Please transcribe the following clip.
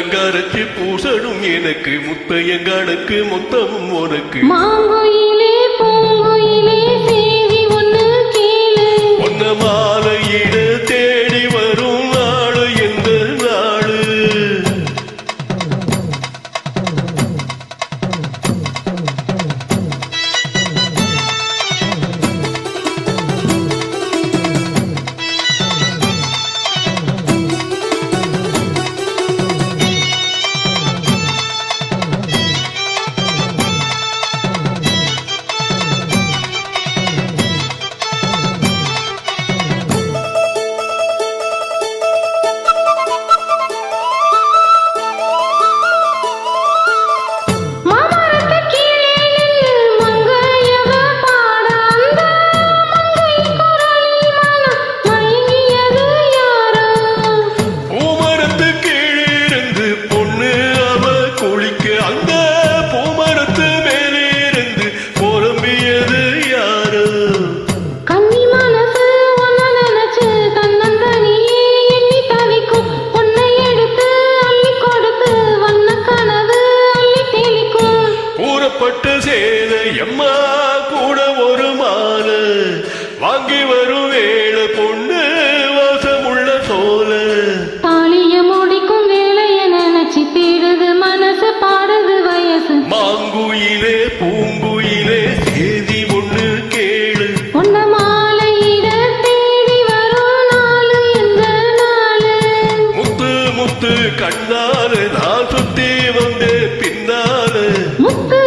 கரைச்சி பூசடும் எனக்கு முத்தையங்கணக்கு மொத்தமும் உனக்கு மாங்குயிலே பூங்குயிலே சேதி ஒண்ணு கேளு ஒன்ன மாலையிட தேடி வரும் நாடு எந்த நாடு பட்டு சேல எம்மா கூட ஒரு மால வாங்கி வரும் வேலை பொண்ணு வாசமுள்ள சோல தாலிய முடிக்கும் வேலைய நினைச்சு தேடுது மனசு பாடுது வயசு மாங்குயிலே பூங்குயிலே சேதி ஒண்ணு கேளு உன்ன மாலையிட தேடி வரும் நாளு எந்த நாளு முத்து முத்து கண்ணால நான் சுத்தி வந்தே பின்னால முத்து